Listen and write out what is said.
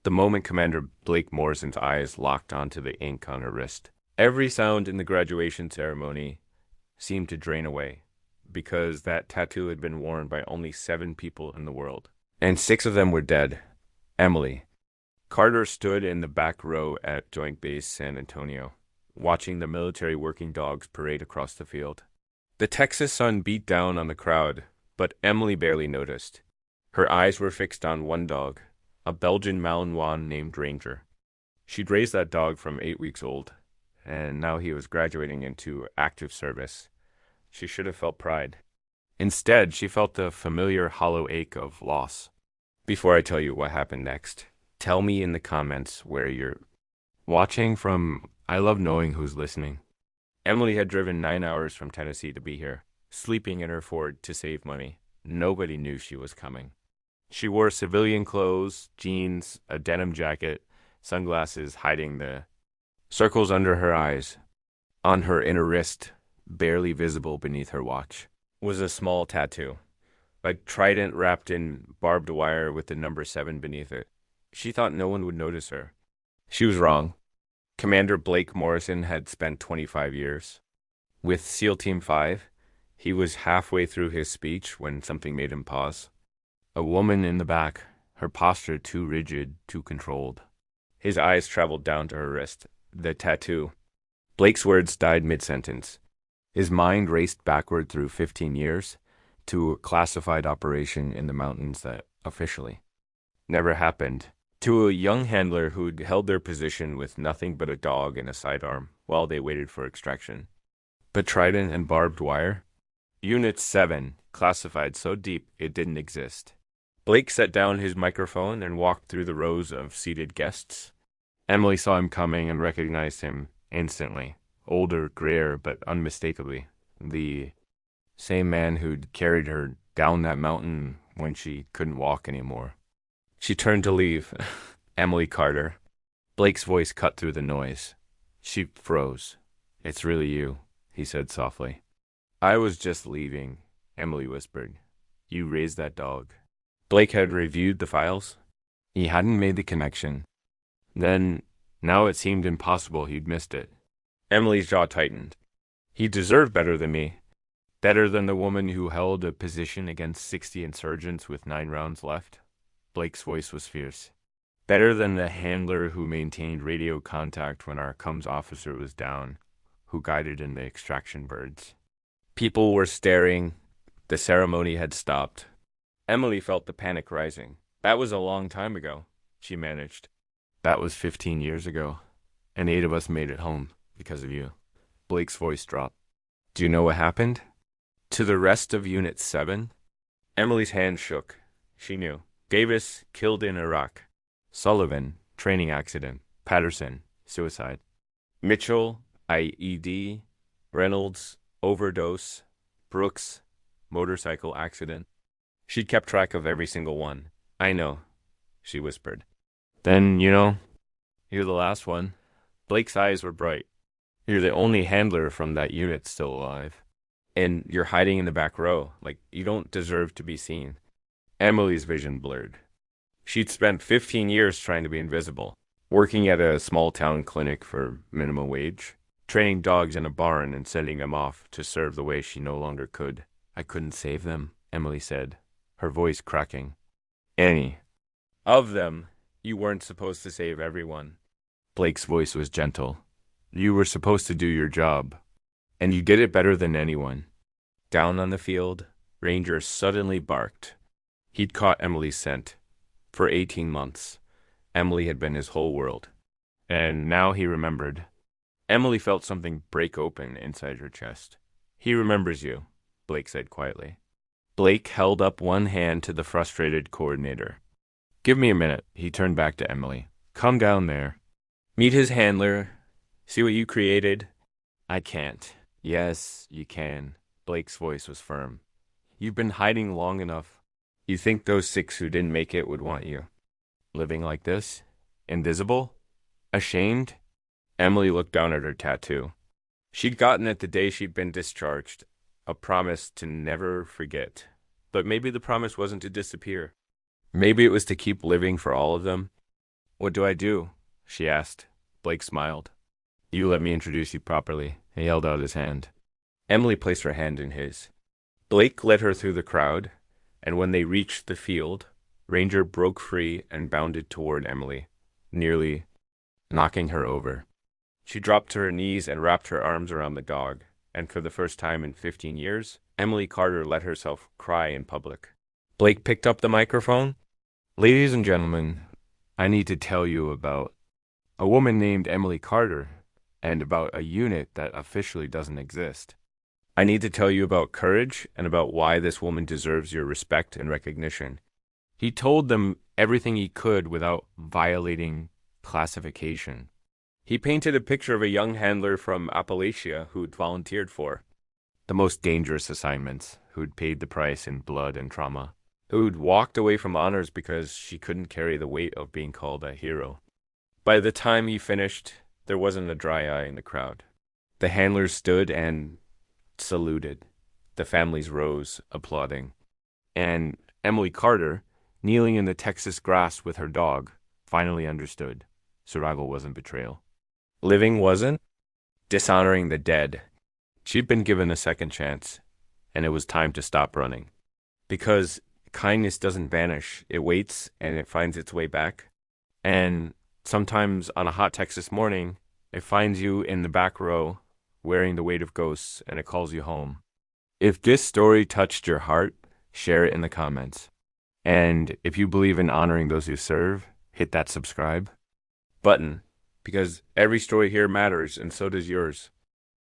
The moment Commander Blake Morrison's eyes locked onto the ink on her wrist, every sound in the graduation ceremony seemed to drain away, because that tattoo had been worn by only 7 people in the world, and 6 of them were dead. Emily. Carter stood in the back row at Joint Base San Antonio, watching the military working dogs parade across the field. The Texas sun beat down on the crowd, but Emily barely noticed. Her eyes were fixed on one dog, a Belgian Malinois named Ranger. She'd raised that dog from 8 weeks old, and now he was graduating into active service. She should have felt pride. Instead, she felt the familiar hollow ache of loss. Before I tell you what happened next, tell me in the comments where you're watching from. I love knowing who's listening. Emily had driven 9 hours from Tennessee to be here, sleeping in her Ford to save money. Nobody knew she was coming. She wore civilian clothes, jeans, a denim jacket, sunglasses hiding the circles under her eyes. On her inner wrist, barely visible beneath her watch, was a small tattoo, a trident wrapped in barbed wire with the number 7 beneath it. She thought no one would notice her. She was wrong. Commander Blake Morrison had spent 25 years. With SEAL Team 5, he was halfway through his speech when something made him pause. A woman in the back, her posture too rigid, too controlled. His eyes traveled down to her wrist, the tattoo. Blake's words died mid-sentence. His mind raced backward through 15 years to a classified operation in the mountains that officially never happened. To a young handler who'd held their position with nothing but a dog and a sidearm while they waited for extraction. But trident and barbed wire? Unit 7, classified so deep it didn't exist. Blake set down his microphone and walked through the rows of seated guests. Emily saw him coming and recognized him instantly. Older, grayer, but unmistakably. The same man who'd carried her down that mountain when she couldn't walk anymore. She turned to leave. Emily Carter. Blake's voice cut through the noise. She froze. "It's really you," he said softly. "I was just leaving," Emily whispered. "You raised that dog." Blake had reviewed the files. He hadn't made the connection. Now it seemed impossible he'd missed it. Emily's jaw tightened. He deserved better than me. Better than the woman who held a position against 60 insurgents with 9 rounds left. Blake's voice was fierce. Better than the handler who maintained radio contact when our comms officer was down, who guided in the extraction birds. People were staring. The ceremony had stopped. Emily felt the panic rising. "That was a long time ago," she managed. "That was 15 years ago, and 8 of us made it home because of you." Blake's voice dropped. "Do you know what happened? To the rest of Unit 7? Emily's hand shook. She knew. Davis, killed in Iraq. Sullivan, training accident. Patterson, suicide. Mitchell, IED. Reynolds, overdose. Brooks, motorcycle accident. She'd kept track of every single one. "I know," she whispered. "Then, you're the last one." Blake's eyes were bright. "You're the only handler from that unit still alive. And you're hiding in the back row, like you don't deserve to be seen." Emily's vision blurred. She'd spent 15 years trying to be invisible, working at a small-town clinic for minimum wage, training dogs in a barn and sending them off to serve the way she no longer could. "I couldn't save them," Emily said, her voice cracking. "Annie, of them, you weren't supposed to save everyone." Blake's voice was gentle. "You were supposed to do your job, and you did it better than anyone." Down on the field, Ranger suddenly barked. He'd caught Emily's scent. For 18 months, Emily had been his whole world. And now he remembered. Emily felt something break open inside her chest. "He remembers you," Blake said quietly. Blake held up one hand to the frustrated coordinator. "Give me a minute," he turned back to Emily. "Come down there. Meet his handler. See what you created." "I can't." "Yes, you can." Blake's voice was firm. "You've been hiding long enough. You think those 6 who didn't make it would want you? Living like this? Invisible? Ashamed?" Emily looked down at her tattoo. She'd gotten it the day she'd been discharged, a promise to never forget. But maybe the promise wasn't to disappear. Maybe it was to keep living for all of them. What do I do? She asked. Blake smiled. You let me introduce you properly. He held out his hand. Emily placed her hand in his. Blake led her through the crowd, and when they reached the field, Ranger broke free and bounded toward Emily, nearly knocking her over. She dropped to her knees and wrapped her arms around the dog, and for the first time in 15 years, Emily Carter let herself cry in public. Blake picked up the microphone. Ladies and gentlemen, I need to tell you about a woman named Emily Carter and about a unit that officially doesn't exist. I need to tell you about courage and about why this woman deserves your respect and recognition. He told them everything he could without violating classification. He painted a picture of a young handler from Appalachia who'd volunteered for the most dangerous assignments, who'd paid the price in blood and trauma, who'd walked away from honors because she couldn't carry the weight of being called a hero. By the time he finished, there wasn't a dry eye in the crowd. The handlers stood and saluted. The families rose, applauding. And Emily Carter, kneeling in the Texas grass with her dog, finally understood. Survival wasn't betrayal. Living wasn't. Dishonoring the dead. She'd been given a second chance, and it was time to stop running. Because kindness doesn't vanish. It waits, and it finds its way back. And sometimes on a hot Texas morning, it finds you in the back row, wearing the weight of ghosts, and it calls you home. If this story touched your heart, share it in the comments. And if you believe in honoring those who serve, hit that subscribe button, because every story here matters, and so does yours.